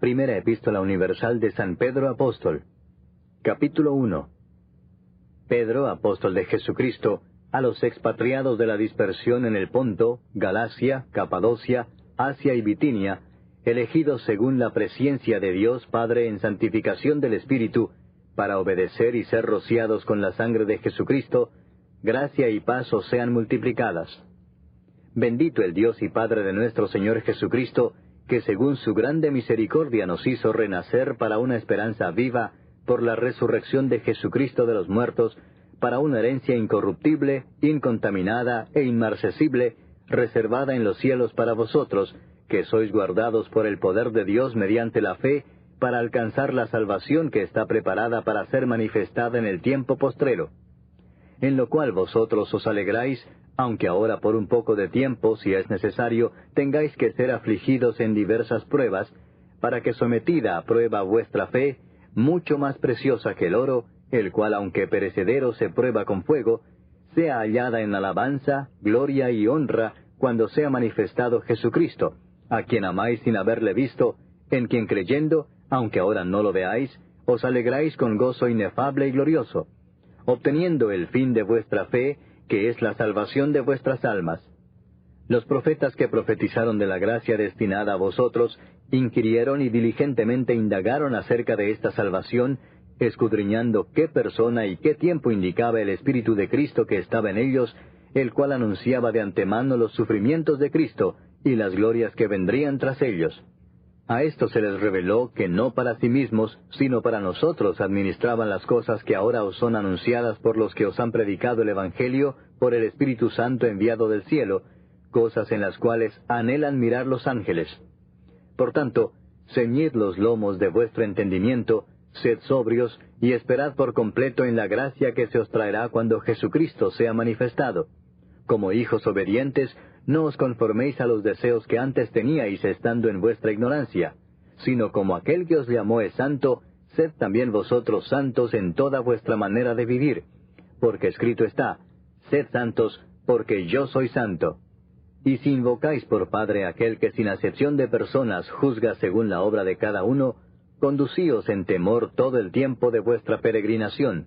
Primera Epístola Universal de San Pedro Apóstol. Capítulo 1. Pedro, apóstol de Jesucristo, a los expatriados de la dispersión en el Ponto, Galacia, Capadocia, Asia y Bitinia, elegidos según la presciencia de Dios Padre en santificación del Espíritu, para obedecer y ser rociados con la sangre de Jesucristo, gracia y paz os sean multiplicadas. Bendito el Dios y Padre de nuestro Señor Jesucristo, que según su grande misericordia nos hizo renacer para una esperanza viva, por la resurrección de Jesucristo de los muertos, para una herencia incorruptible, incontaminada e inmarcesible, reservada en los cielos para vosotros, que sois guardados por el poder de Dios mediante la fe, para alcanzar la salvación que está preparada para ser manifestada en el tiempo postrero. En lo cual vosotros os alegráis, aunque ahora por un poco de tiempo, si es necesario, tengáis que ser afligidos en diversas pruebas, para que sometida a prueba vuestra fe, mucho más preciosa que el oro, el cual aunque perecedero se prueba con fuego, sea hallada en alabanza, gloria y honra, cuando sea manifestado Jesucristo, a quien amáis sin haberle visto, en quien creyendo, aunque ahora no lo veáis, os alegráis con gozo inefable y glorioso, obteniendo el fin de vuestra fe, que es la salvación de vuestras almas. Los profetas que profetizaron de la gracia destinada a vosotros, inquirieron y diligentemente indagaron acerca de esta salvación, escudriñando qué persona y qué tiempo indicaba el Espíritu de Cristo que estaba en ellos, el cual anunciaba de antemano los sufrimientos de Cristo y las glorias que vendrían tras ellos. A esto se les reveló que no para sí mismos, sino para nosotros administraban las cosas que ahora os son anunciadas por los que os han predicado el Evangelio por el Espíritu Santo enviado del cielo, cosas en las cuales anhelan mirar los ángeles. Por tanto, ceñid los lomos de vuestro entendimiento, sed sobrios, y esperad por completo en la gracia que se os traerá cuando Jesucristo sea manifestado. Como hijos obedientes, no os conforméis a los deseos que antes teníais estando en vuestra ignorancia, sino como aquel que os llamó es santo, sed también vosotros santos en toda vuestra manera de vivir, porque escrito está, sed santos, porque yo soy santo. Y si invocáis por Padre aquel que sin acepción de personas juzga según la obra de cada uno, conducíos en temor todo el tiempo de vuestra peregrinación,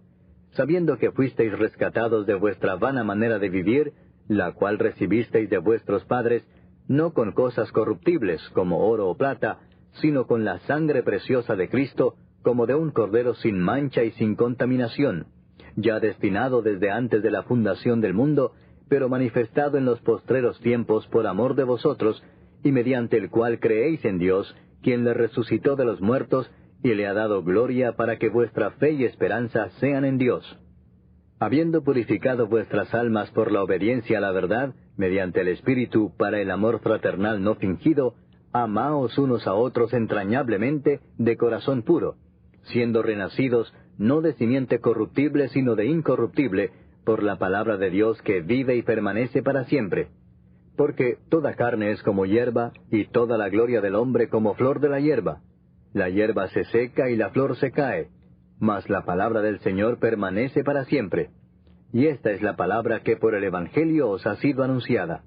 sabiendo que fuisteis rescatados de vuestra vana manera de vivir, la cual recibisteis de vuestros padres, no con cosas corruptibles como oro o plata, sino con la sangre preciosa de Cristo, como de un cordero sin mancha y sin contaminación, ya destinado desde antes de la fundación del mundo, pero manifestado en los postreros tiempos por amor de vosotros, y mediante el cual creéis en Dios, quien le resucitó de los muertos, y le ha dado gloria para que vuestra fe y esperanza sean en Dios. Habiendo purificado vuestras almas por la obediencia a la verdad, mediante el Espíritu para el amor fraternal no fingido, amaos unos a otros entrañablemente de corazón puro, siendo renacidos no de simiente corruptible sino de incorruptible, por la palabra de Dios que vive y permanece para siempre. Porque toda carne es como hierba, y toda la gloria del hombre como flor de la hierba. La hierba se seca y la flor se cae, mas la palabra del Señor permanece para siempre. Y esta es la palabra que por el Evangelio os ha sido anunciada.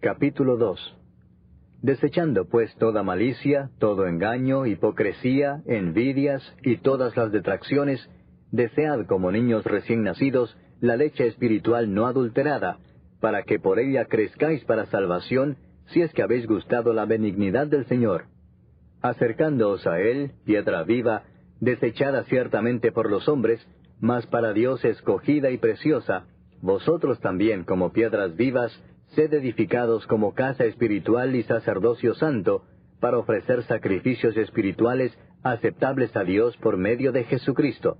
Capítulo 2. Desechando pues toda malicia, todo engaño, hipocresía, envidias y todas las detracciones, desead como niños recién nacidos la leche espiritual no adulterada, para que por ella crezcáis para salvación, si es que habéis gustado la benignidad del Señor. Acercándoos a Él, piedra viva, desechada ciertamente por los hombres, mas para Dios escogida y preciosa, vosotros también como piedras vivas, sed edificados como casa espiritual y sacerdocio santo, para ofrecer sacrificios espirituales aceptables a Dios por medio de Jesucristo.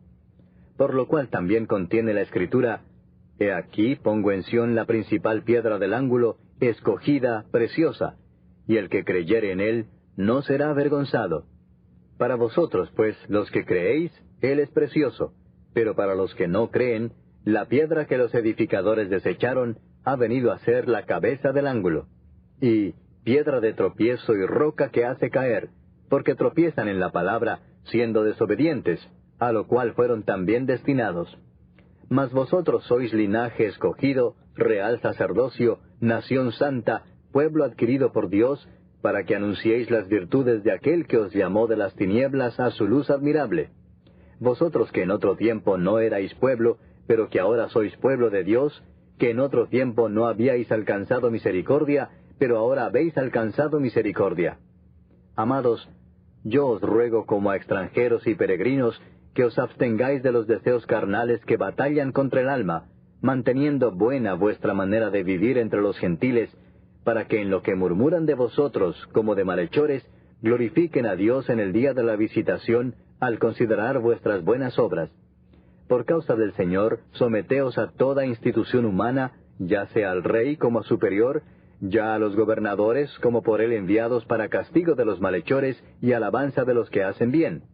Por lo cual también contiene la Escritura, He aquí pongo en Sión la principal piedra del ángulo, escogida, preciosa, y el que creyere en Él no será avergonzado. Para vosotros, pues, los que creéis, Él es precioso, pero para los que no creen, la piedra que los edificadores desecharon ha venido a ser la cabeza del ángulo, y piedra de tropiezo y roca que hace caer, porque tropiezan en la palabra, siendo desobedientes, a lo cual fueron también destinados. Mas vosotros sois linaje escogido, real sacerdocio, nación santa, pueblo adquirido por Dios, para que anunciéis las virtudes de aquel que os llamó de las tinieblas a su luz admirable. Vosotros que en otro tiempo no erais pueblo, pero que ahora sois pueblo de Dios, que en otro tiempo no habíais alcanzado misericordia, pero ahora habéis alcanzado misericordia. Amados, yo os ruego como a extranjeros y peregrinos, que os abstengáis de los deseos carnales que batallan contra el alma, manteniendo buena vuestra manera de vivir entre los gentiles, para que en lo que murmuran de vosotros como de malhechores, glorifiquen a Dios en el día de la visitación, al considerar vuestras buenas obras. Por causa del Señor, someteos a toda institución humana, ya sea al rey como a superior, ya a los gobernadores como por él enviados para castigo de los malhechores y alabanza de los que hacen bien.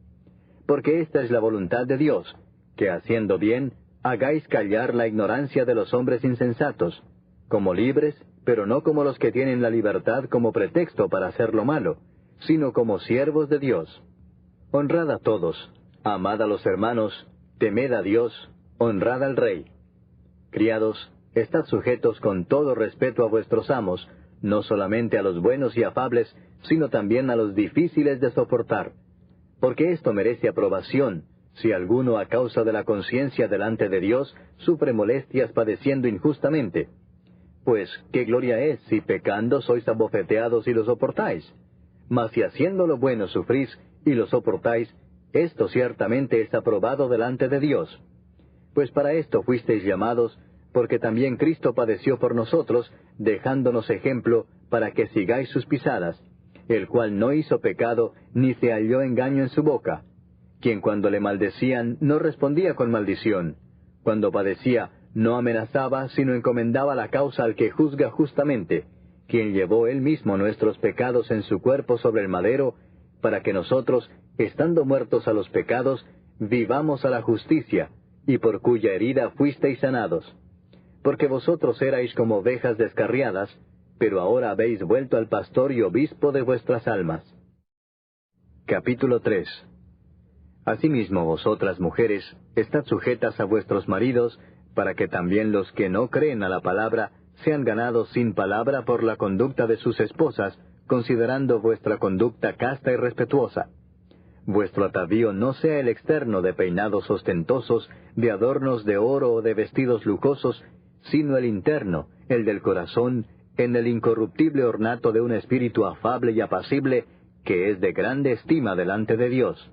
Porque esta es la voluntad de Dios, que haciendo bien, hagáis callar la ignorancia de los hombres insensatos, como libres, pero no como los que tienen la libertad como pretexto para hacer lo malo, sino como siervos de Dios. Honrad a todos, amad a los hermanos, temed a Dios, honrad al Rey. Criados, estad sujetos con todo respeto a vuestros amos, no solamente a los buenos y afables, sino también a los difíciles de soportar. Porque esto merece aprobación, si alguno a causa de la conciencia delante de Dios sufre molestias padeciendo injustamente. Pues, ¿qué gloria es si pecando sois abofeteados y lo soportáis? Mas si haciendo lo bueno sufrís y lo soportáis, esto ciertamente es aprobado delante de Dios. Pues para esto fuisteis llamados, porque también Cristo padeció por nosotros, dejándonos ejemplo para que sigáis sus pisadas, el cual no hizo pecado, ni se halló engaño en su boca, quien cuando le maldecían no respondía con maldición, cuando padecía no amenazaba, sino encomendaba la causa al que juzga justamente, quien llevó él mismo nuestros pecados en su cuerpo sobre el madero, para que nosotros, estando muertos a los pecados, vivamos a la justicia, y por cuya herida fuisteis sanados. Porque vosotros erais como ovejas descarriadas, pero ahora habéis vuelto al pastor y obispo de vuestras almas. Capítulo 3. Asimismo vosotras mujeres, estad sujetas a vuestros maridos, para que también los que no creen a la palabra sean ganados sin palabra por la conducta de sus esposas, considerando vuestra conducta casta y respetuosa. Vuestro atavío no sea el externo de peinados ostentosos, de adornos de oro o de vestidos lujosos, sino el interno, el del corazón, en el incorruptible ornato de un espíritu afable y apacible, que es de grande estima delante de Dios.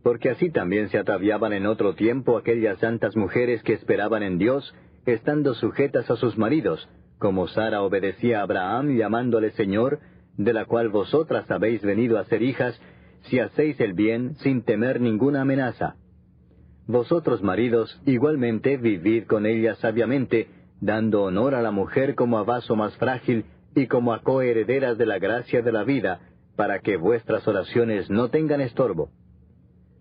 Porque así también se ataviaban en otro tiempo aquellas santas mujeres que esperaban en Dios, estando sujetas a sus maridos, como Sara obedecía a Abraham llamándole Señor, de la cual vosotras habéis venido a ser hijas, si hacéis el bien sin temer ninguna amenaza. Vosotros, maridos, igualmente vivid con ellas sabiamente, dando honor a la mujer como a vaso más frágil y como a coherederas de la gracia de la vida, para que vuestras oraciones no tengan estorbo.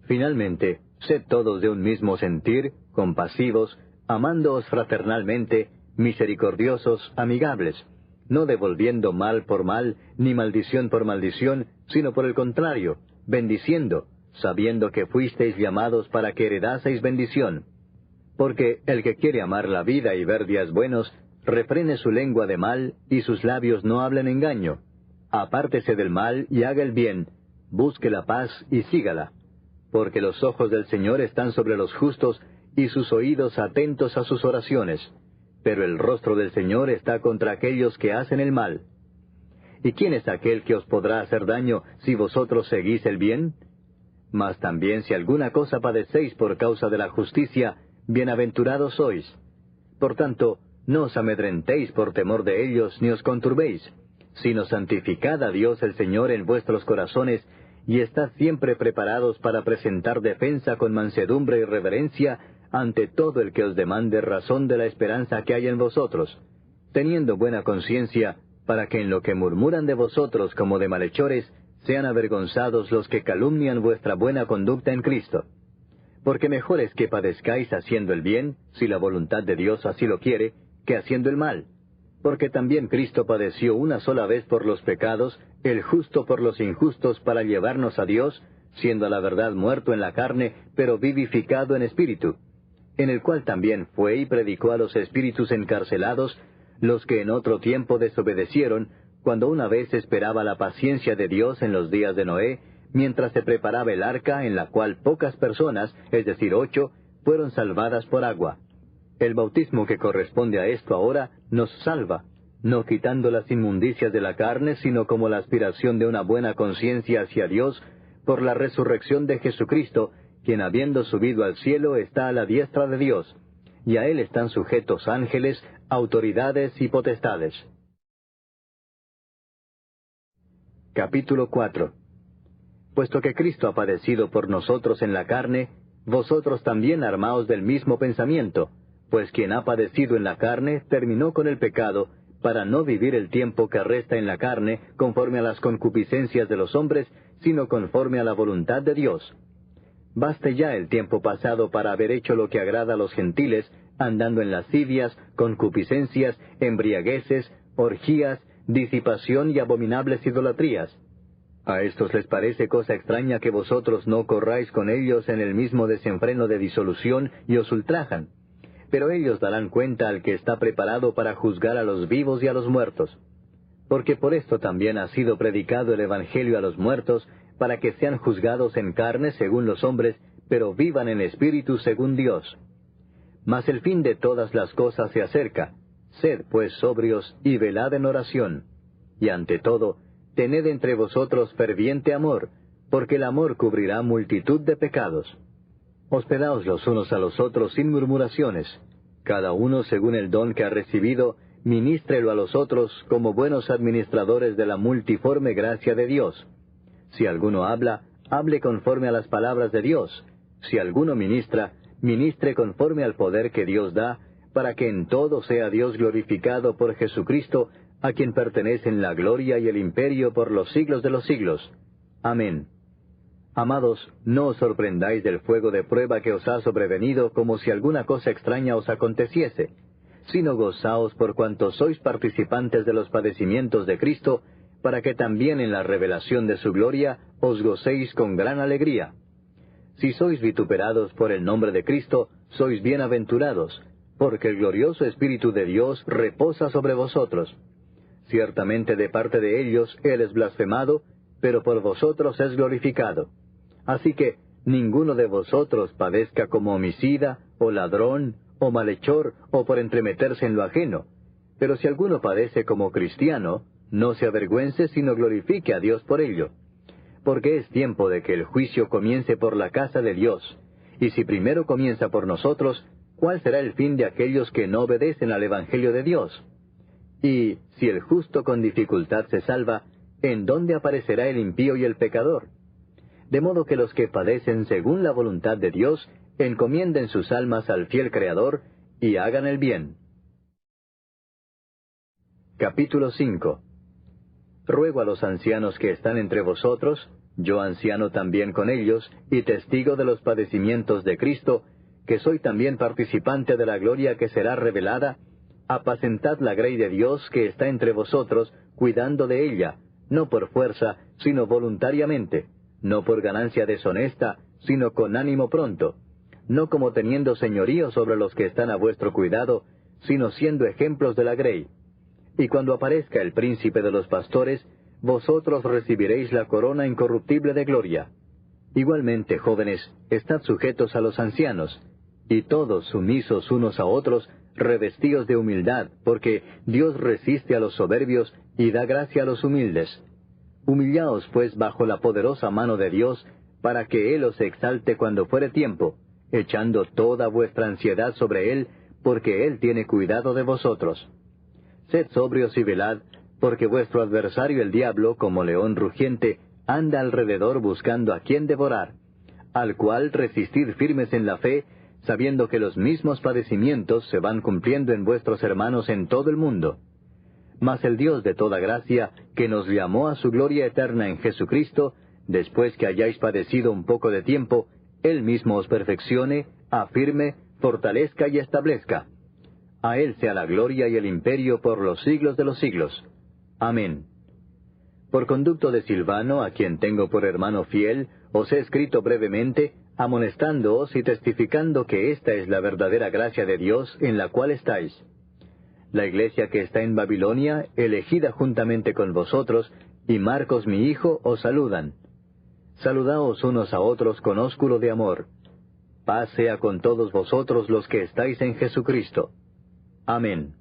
Finalmente, sed todos de un mismo sentir, compasivos, amándoos fraternalmente, misericordiosos, amigables, no devolviendo mal por mal, ni maldición por maldición, sino por el contrario, bendiciendo, sabiendo que fuisteis llamados para que heredaseis bendición. Porque el que quiere amar la vida y ver días buenos, refrene su lengua de mal, y sus labios no hablen engaño. Apártese del mal y haga el bien, busque la paz y sígala. Porque los ojos del Señor están sobre los justos, y sus oídos atentos a sus oraciones. Pero el rostro del Señor está contra aquellos que hacen el mal. ¿Y quién es aquel que os podrá hacer daño si vosotros seguís el bien? Mas también si alguna cosa padecéis por causa de la justicia, bienaventurados sois. Por tanto, no os amedrentéis por temor de ellos, ni os conturbéis, sino santificad a Dios el Señor en vuestros corazones, y estad siempre preparados para presentar defensa con mansedumbre y reverencia ante todo el que os demande razón de la esperanza que hay en vosotros, teniendo buena conciencia, para que en lo que murmuran de vosotros como de malhechores, sean avergonzados los que calumnian vuestra buena conducta en Cristo. Porque mejor es que padezcáis haciendo el bien, si la voluntad de Dios así lo quiere, que haciendo el mal. Porque también Cristo padeció una sola vez por los pecados, el justo por los injustos, para llevarnos a Dios, siendo a la verdad muerto en la carne, pero vivificado en espíritu, en el cual también fue y predicó a los espíritus encarcelados, los que en otro tiempo desobedecieron, cuando una vez esperaba la paciencia de Dios en los días de Noé, mientras se preparaba el arca en la cual pocas personas, es decir, 8, fueron salvadas por agua. El bautismo que corresponde a esto ahora nos salva, no quitando las inmundicias de la carne, sino como la aspiración de una buena conciencia hacia Dios, por la resurrección de Jesucristo, quien habiendo subido al cielo está a la diestra de Dios, y a él están sujetos ángeles, autoridades y potestades. Capítulo 4. Puesto que Cristo ha padecido por nosotros en la carne, vosotros también armaos del mismo pensamiento, pues quien ha padecido en la carne terminó con el pecado, para no vivir el tiempo que resta en la carne conforme a las concupiscencias de los hombres, sino conforme a la voluntad de Dios. Baste ya el tiempo pasado para haber hecho lo que agrada a los gentiles, andando en lascivias, concupiscencias, embriagueces, orgías, disipación y abominables idolatrías. A estos les parece cosa extraña que vosotros no corráis con ellos en el mismo desenfreno de disolución y os ultrajan. Pero ellos darán cuenta al que está preparado para juzgar a los vivos y a los muertos. Porque por esto también ha sido predicado el Evangelio a los muertos, para que sean juzgados en carne según los hombres, pero vivan en espíritu según Dios. Mas el fin de todas las cosas se acerca. Sed pues sobrios y velad en oración. Y ante todo, tened entre vosotros ferviente amor, porque el amor cubrirá multitud de pecados. Hospedaos los unos a los otros sin murmuraciones. Cada uno según el don que ha recibido, ministrelo a los otros como buenos administradores de la multiforme gracia de Dios. Si alguno habla, hable conforme a las palabras de Dios. Si alguno ministra, ministre conforme al poder que Dios da, para que en todo sea Dios glorificado por Jesucristo, a quien pertenecen la gloria y el imperio por los siglos de los siglos. Amén. Amados, no os sorprendáis del fuego de prueba que os ha sobrevenido como si alguna cosa extraña os aconteciese, sino gozaos por cuanto sois participantes de los padecimientos de Cristo, para que también en la revelación de su gloria os gocéis con gran alegría. Si sois vituperados por el nombre de Cristo, sois bienaventurados, porque el glorioso Espíritu de Dios reposa sobre vosotros. Ciertamente de parte de ellos Él es blasfemado, pero por vosotros es glorificado. Así que ninguno de vosotros padezca como homicida, o ladrón, o malhechor, o por entremeterse en lo ajeno. Pero si alguno padece como cristiano, no se avergüence, sino glorifique a Dios por ello. Porque es tiempo de que el juicio comience por la casa de Dios. Y si primero comienza por nosotros, ¿cuál será el fin de aquellos que no obedecen al Evangelio de Dios? Y si el justo con dificultad se salva, ¿en dónde aparecerá el impío y el pecador? De modo que los que padecen según la voluntad de Dios, encomienden sus almas al fiel Creador, y hagan el bien. Capítulo 5. Ruego a los ancianos que están entre vosotros, yo anciano también con ellos, y testigo de los padecimientos de Cristo, que soy también participante de la gloria que será revelada, apacentad la grey de Dios que está entre vosotros, cuidando de ella, no por fuerza, sino voluntariamente, no por ganancia deshonesta, sino con ánimo pronto, no como teniendo señorío sobre los que están a vuestro cuidado, sino siendo ejemplos de la grey. Y cuando aparezca el príncipe de los pastores, vosotros recibiréis la corona incorruptible de gloria. Igualmente, jóvenes, estad sujetos a los ancianos, y todos sumisos unos a otros, revestidos de humildad, porque Dios resiste a los soberbios y da gracia a los humildes. Humillaos pues bajo la poderosa mano de Dios, para que Él os exalte cuando fuere tiempo, echando toda vuestra ansiedad sobre Él, porque Él tiene cuidado de vosotros. Sed sobrios y velad, porque vuestro adversario el diablo, como león rugiente, anda alrededor buscando a quien devorar, al cual resistid firmes en la fe, sabiendo que los mismos padecimientos se van cumpliendo en vuestros hermanos en todo el mundo. Mas el Dios de toda gracia, que nos llamó a su gloria eterna en Jesucristo, después que hayáis padecido un poco de tiempo, Él mismo os perfeccione, afirme, fortalezca y establezca. A Él sea la gloria y el imperio por los siglos de los siglos. Amén. Por conducto de Silvano, a quien tengo por hermano fiel, os he escrito brevemente, amonestándoos y testificando que esta es la verdadera gracia de Dios en la cual estáis. la iglesia que está en Babilonia, elegida juntamente con vosotros, y Marcos mi hijo os saludan. Saludaos unos a otros con ósculo de amor. Paz sea con todos vosotros los que estáis en Jesucristo. Amén.